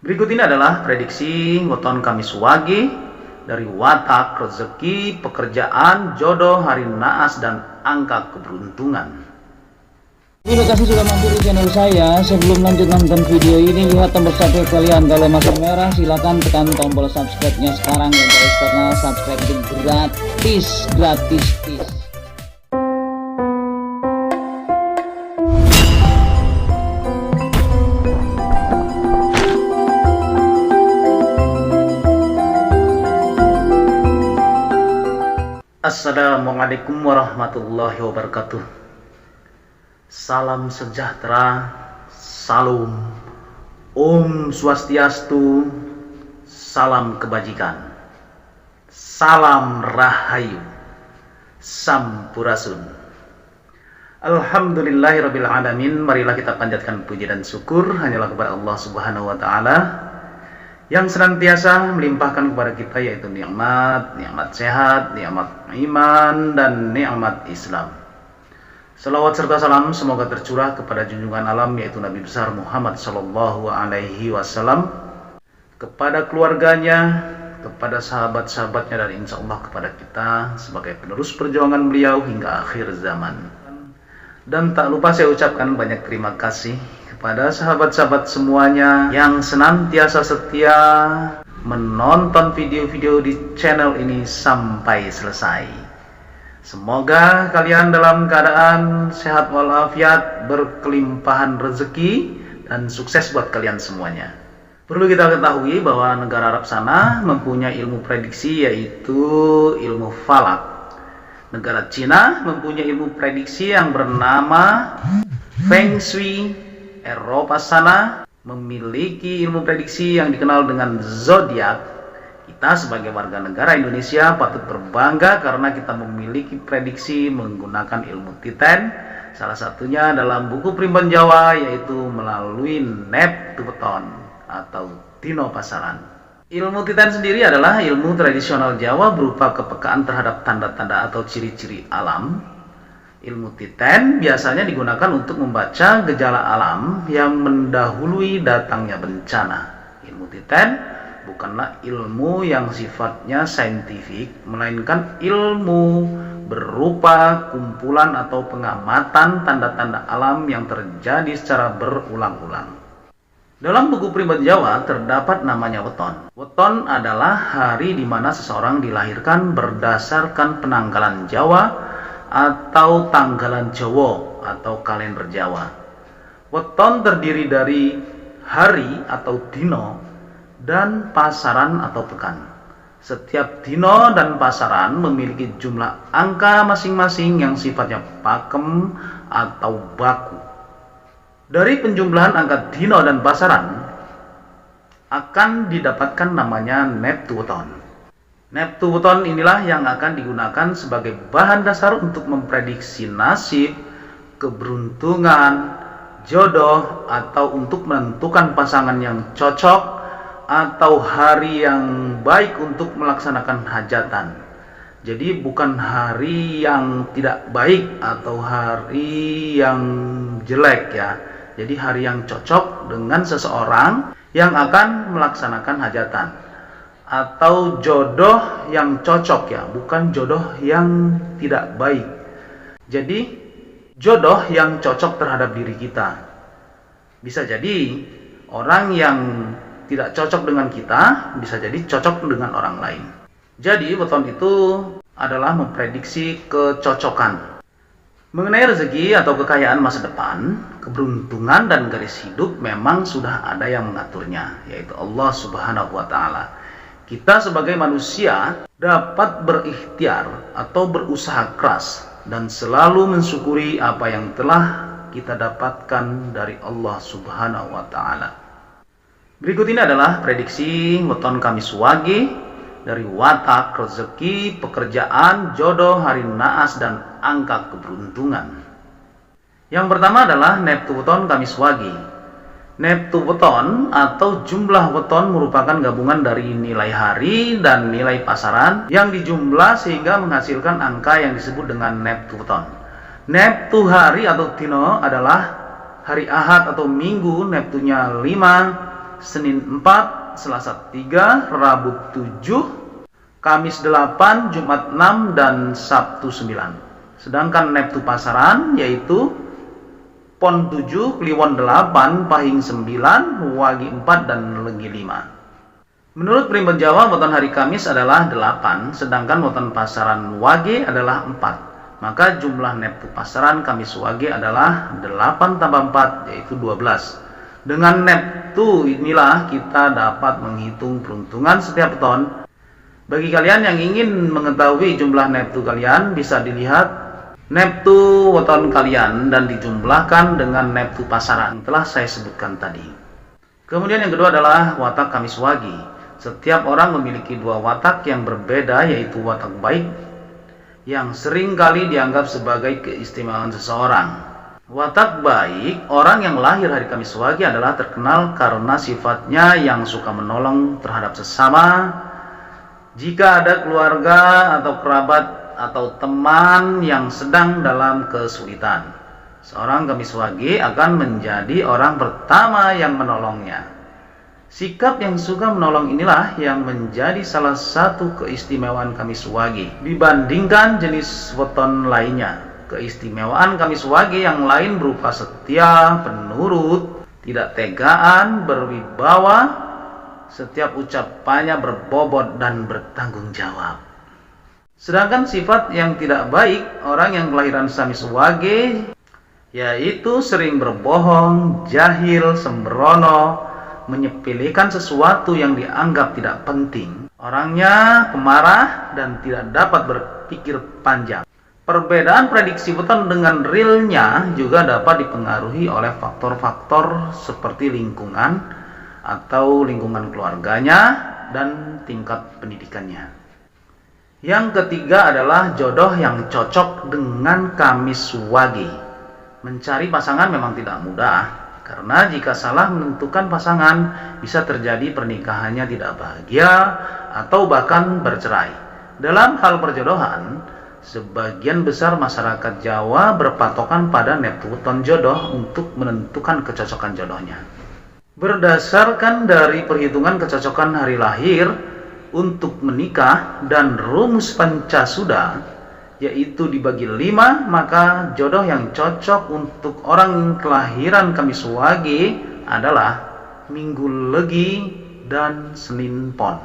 Berikut ini adalah prediksi weton Kamis Wage dari watak, rezeki, pekerjaan, jodoh, hari naas, dan angka keberuntungan. Terima kasih sudah mampir di channel saya. Sebelum lanjut nonton video ini, lihat tombol subscribe kalian. Kalau masih merah, silahkan tekan tombol subscribe-nya sekarang ya guys, karena subscribe itu gratis. Assalamualaikum warahmatullahi wabarakatuh. Salam sejahtera, salam, Om Swastiastu, salam kebajikan, salam rahayu, sampurasun. Alhamdulillahirabbil alamin. Marilah kita panjatkan puji dan syukur hanyalah kepada Allah Subhanahu wa taala yang senantiasa melimpahkan kepada kita, yaitu nikmat sehat, nikmat iman, dan nikmat Islam. Salawat serta salam semoga tercurah kepada junjungan alam, yaitu Nabi besar Muhammad Sallallahu Alaihi Wasallam, kepada keluarganya, kepada sahabat-sahabatnya, dan insya Allah kepada kita sebagai penerus perjuangan beliau hingga akhir zaman. Dan tak lupa saya ucapkan banyak terima kasih kepada sahabat-sahabat semuanya yang senantiasa setia menonton video-video di channel ini sampai selesai. Semoga kalian dalam keadaan sehat walafiat, berkelimpahan rezeki, dan sukses buat kalian semuanya. Perlu kita ketahui bahwa negara Arab sana mempunyai ilmu prediksi, yaitu ilmu falak. Negara Cina mempunyai ilmu prediksi yang bernama Feng Shui. Eropa sana memiliki ilmu prediksi yang dikenal dengan zodiak. Kita sebagai warga negara Indonesia patut berbangga karena kita memiliki prediksi menggunakan ilmu Titan. Salah satunya dalam buku Primbon Jawa, yaitu melalui Neptuweton atau Dino Pasaran. Ilmu Titan sendiri adalah ilmu tradisional Jawa berupa kepekaan terhadap tanda-tanda atau ciri-ciri alam. Ilmu Titan biasanya digunakan untuk membaca gejala alam yang mendahului datangnya bencana. Ilmu Titan bukanlah ilmu yang sifatnya saintifik, melainkan ilmu berupa kumpulan atau pengamatan tanda-tanda alam yang terjadi secara berulang-ulang. Dalam buku Primbon Jawa terdapat namanya weton. Weton adalah hari di mana seseorang dilahirkan berdasarkan penanggalan Jawa atau tanggalan Jawa atau kalender Jawa. Weton terdiri dari hari atau dino dan pasaran atau pekan. Setiap dino dan pasaran memiliki jumlah angka masing-masing yang sifatnya pakem atau baku. Dari penjumlahan angka dino dan pasaran akan didapatkan namanya Neptuweton. Neptuweton inilah yang akan digunakan sebagai bahan dasar untuk memprediksi nasib, keberuntungan, jodoh, atau untuk menentukan pasangan yang cocok atau hari yang baik untuk melaksanakan hajatan. Jadi bukan hari yang tidak baik atau hari yang jelek ya. Jadi hari yang cocok dengan seseorang yang akan melaksanakan hajatan. Atau jodoh yang cocok ya, bukan jodoh yang tidak baik. Jadi jodoh yang cocok terhadap diri kita. Bisa jadi orang yang tidak cocok dengan kita, bisa jadi cocok dengan orang lain. Jadi weton itu adalah memprediksi kecocokan. Mengenai rezeki atau kekayaan masa depan, keberuntungan dan garis hidup memang sudah ada yang mengaturnya, yaitu Allah Subhanahu wa taala. Kita sebagai manusia dapat berikhtiar atau berusaha keras dan selalu mensyukuri apa yang telah kita dapatkan dari Allah Subhanahu wa taala. Berikut ini adalah prediksi weton Kamis Wage dari watak, rezeki, pekerjaan, jodoh, hari naas, dan angka keberuntungan. Yang pertama adalah Neptuweton Kamis Wage. Neptuweton atau jumlah weton merupakan gabungan dari nilai hari dan nilai pasaran yang dijumlah sehingga menghasilkan angka yang disebut dengan Neptuweton. Neptu hari atau dino adalah hari Ahad atau Minggu, neptunya 5, Senin 4, Selasa 3, Rabu 7, Kamis 8, Jumat 6, dan Sabtu 9. Sedangkan Neptu pasaran yaitu Pon 7, Kliwon 8, Pahing 9, Wage 4, dan Legi 5. Menurut Primbon Jawa, weton hari Kamis adalah 8, sedangkan weton pasaran Wage adalah 4. Maka jumlah Neptu pasaran Kamis Wage adalah 8 tambah 4, yaitu 12. Dengan Neptu inilah kita dapat menghitung peruntungan setiap weton. Bagi kalian yang ingin mengetahui jumlah Neptu kalian, bisa dilihat Neptu weton kalian dan dijumlahkan dengan Neptu pasaran telah saya sebutkan tadi. Kemudian yang kedua adalah watak Kamis Wage. Setiap orang memiliki dua watak yang berbeda, yaitu watak baik yang sering kali dianggap sebagai keistimewaan seseorang. Watak baik orang yang lahir hari Kamis Wage adalah terkenal karena sifatnya yang suka menolong terhadap sesama. Jika ada keluarga atau kerabat atau teman yang sedang dalam kesulitan, seorang Kamis Wage akan menjadi orang pertama yang menolongnya. Sikap yang suka menolong inilah yang menjadi salah satu keistimewaan Kamis Wage dibandingkan jenis weton lainnya. Keistimewaan Kamis Wage yang lain berupa setia, penurut, tidak tegaan, berwibawa, setiap ucapannya berbobot dan bertanggung jawab. Sedangkan sifat yang tidak baik orang yang kelahiran Kamis Wage yaitu sering berbohong, jahil, sembrono, menyepelekan sesuatu yang dianggap tidak penting. Orangnya pemarah dan tidak dapat berpikir panjang. Perbedaan prediksi weton dengan realnya juga dapat dipengaruhi oleh faktor-faktor seperti lingkungan atau lingkungan keluarganya dan tingkat pendidikannya. Yang ketiga adalah jodoh yang cocok dengan Kamis Wage. Mencari pasangan memang tidak mudah, karena jika salah menentukan pasangan, bisa terjadi pernikahannya tidak bahagia atau bahkan bercerai. Dalam hal perjodohan, sebagian besar masyarakat Jawa berpatokan pada Neptu weton jodoh untuk menentukan kecocokan jodohnya. Berdasarkan dari perhitungan kecocokan hari lahir untuk menikah dan rumus Pancasuda, yaitu dibagi 5, maka jodoh yang cocok untuk orang kelahiran Kamis Wage adalah Minggu Legi dan Senin Pon.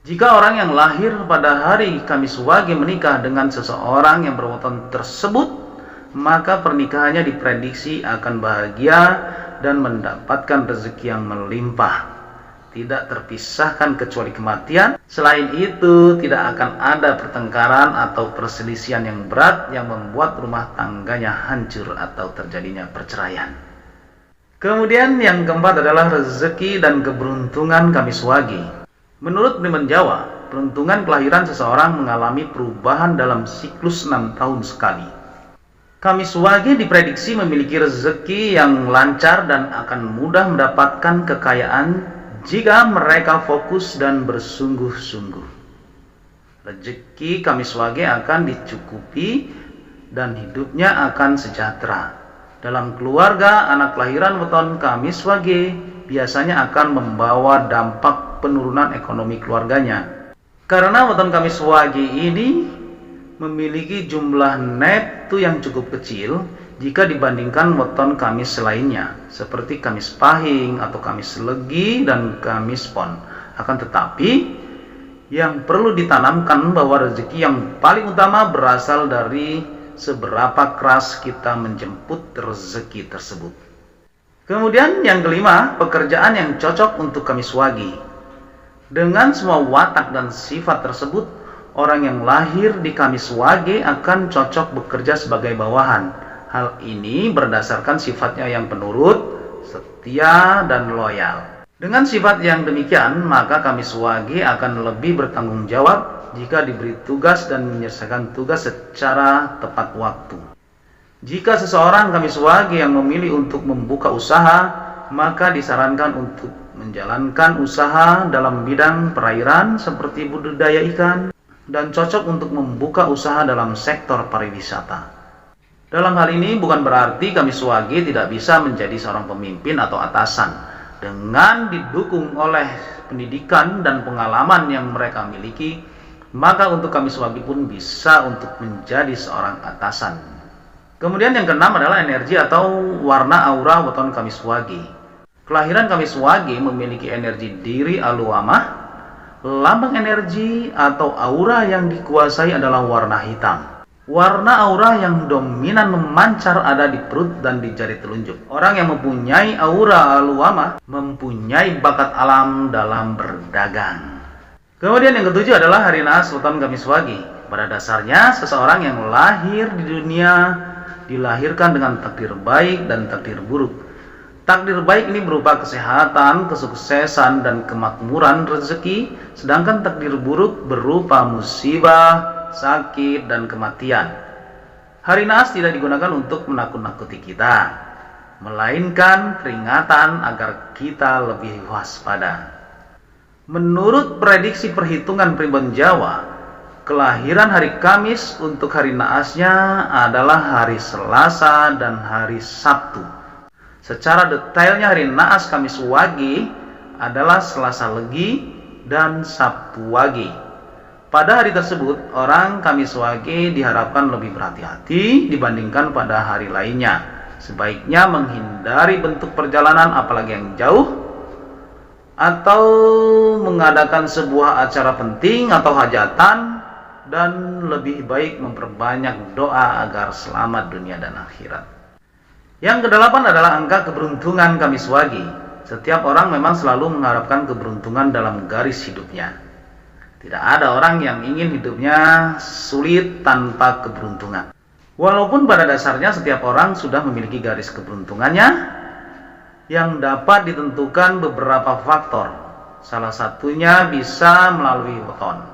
Jika orang yang lahir pada hari Kamis Wage menikah dengan seseorang yang berweton tersebut, maka pernikahannya diprediksi akan bahagia dan mendapatkan rezeki yang melimpah, tidak terpisahkan kecuali kematian. Selain itu, tidak akan ada pertengkaran atau perselisihan yang berat yang membuat rumah tangganya hancur atau terjadinya perceraian. Kemudian yang keempat adalah rezeki dan keberuntungan Kamis Wage. Menurut Primbon Jawa, peruntungan kelahiran seseorang mengalami perubahan dalam siklus 6 tahun sekali. Kamis Wage diprediksi memiliki rezeki yang lancar dan akan mudah mendapatkan kekayaan jika mereka fokus dan bersungguh-sungguh. Rezeki Kamis Wage akan dicukupi dan hidupnya akan sejahtera. Dalam keluarga, anak kelahiran weton Kamis Wage biasanya akan membawa dampak penurunan ekonomi keluarganya. Karena weton Kamis Wage ini memiliki jumlah Neptu yang cukup kecil jika dibandingkan weton Kamis lainnya, seperti Kamis Pahing atau Kamis Legi dan Kamis Pon. Akan tetapi, yang perlu ditanamkan bahwa rezeki yang paling utama berasal dari seberapa keras kita menjemput rezeki tersebut. Kemudian yang kelima, pekerjaan yang cocok untuk Kamis Wage. Dengan semua watak dan sifat tersebut, orang yang lahir di Kamis Wage akan cocok bekerja sebagai bawahan. Hal ini berdasarkan sifatnya yang penurut, setia, dan loyal. Dengan sifat yang demikian, maka Kamis Wage akan lebih bertanggung jawab jika diberi tugas dan menyelesaikan tugas secara tepat waktu. Jika seseorang Kamis Wage yang memilih untuk membuka usaha, maka disarankan untuk menjalankan usaha dalam bidang perairan seperti budidaya ikan, dan cocok untuk membuka usaha dalam sektor pariwisata. Dalam hal ini bukan berarti Kamis Wage tidak bisa menjadi seorang pemimpin atau atasan. dengan didukung oleh pendidikan dan pengalaman yang mereka miliki, maka untuk kami Swagi pun bisa untuk menjadi seorang atasan. Kemudian yang keenam adalah energi atau warna aura weton kami Swagi. Kelahiran kami Swagi memiliki energi diri aluamah. Lambang energi atau aura yang dikuasai adalah warna hitam. Warna aura yang dominan memancar ada di perut dan di jari telunjuk. Orang yang mempunyai aura aluamah mempunyai bakat alam dalam berdagang. Kemudian yang ketujuh adalah hari naas weton Kamis Wage. Pada dasarnya seseorang yang lahir di dunia dilahirkan dengan takdir baik dan takdir buruk. Takdir baik ini berupa kesehatan, kesuksesan, dan kemakmuran rezeki, sedangkan takdir buruk berupa musibah, sakit, dan kematian. Hari naas tidak digunakan untuk menakut-nakuti kita, melainkan peringatan agar kita lebih waspada. Menurut prediksi perhitungan primbon Jawa, kelahiran hari Kamis untuk hari naasnya adalah hari Selasa dan hari Sabtu. Secara detailnya hari naas Kamis Wage adalah Selasa Legi dan Sabtu Wage. Pada hari tersebut, orang Kamis Wage diharapkan lebih berhati-hati dibandingkan pada hari lainnya. Sebaiknya menghindari bentuk perjalanan apalagi yang jauh, atau mengadakan sebuah acara penting atau hajatan, dan lebih baik memperbanyak doa agar selamat dunia dan akhirat. Yang kedelapan adalah angka keberuntungan Kamis Wage. Setiap orang memang selalu mengharapkan keberuntungan dalam garis hidupnya. Tidak ada orang yang ingin hidupnya sulit tanpa keberuntungan. Walaupun pada dasarnya setiap orang sudah memiliki garis keberuntungannya yang dapat ditentukan beberapa faktor. Salah satunya bisa melalui weton.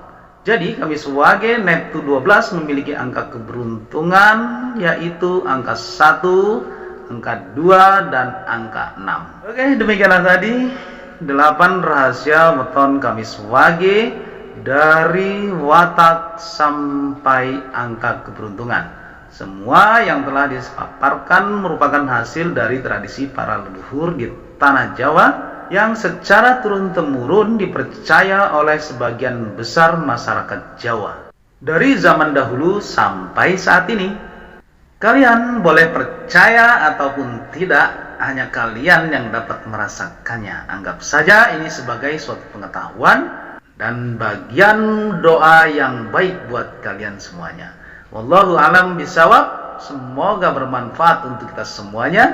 Jadi Kamis Wage Neptu 12 memiliki angka keberuntungan yaitu angka 1, angka 2, dan angka 6. Oke, demikianlah tadi 8 rahasia weton Kamis Wage dari watak sampai angka keberuntungan. Semua yang telah dipaparkan merupakan hasil dari tradisi para leluhur di tanah Jawa yang secara turun-temurun dipercaya oleh sebagian besar masyarakat Jawa dari zaman dahulu sampai saat ini. Kalian boleh percaya ataupun tidak, hanya kalian yang dapat merasakannya. Anggap saja ini sebagai suatu pengetahuan dan bagian doa yang baik buat kalian semuanya. Wallahu a'lam bishawab. Semoga bermanfaat untuk kita semuanya,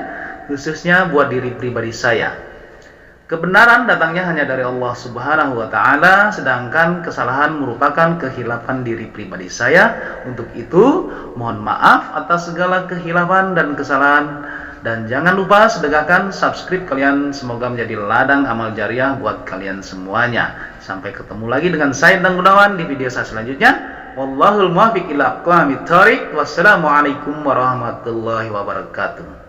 khususnya buat diri pribadi saya. Kebenaran datangnya hanya dari Allah Subhanahu wa Ta'ala, sedangkan kesalahan merupakan kehilafan diri pribadi saya. Untuk itu, mohon maaf atas segala kehilafan dan kesalahan. Dan jangan lupa sedekahkan, subscribe kalian, semoga menjadi ladang amal jariah buat kalian semuanya. Sampai ketemu lagi dengan saya dan Gunawan di video saya selanjutnya. Wallahul muwaffiq ila aqwamit thoriq. Wassalamualaikum warahmatullahi wabarakatuh.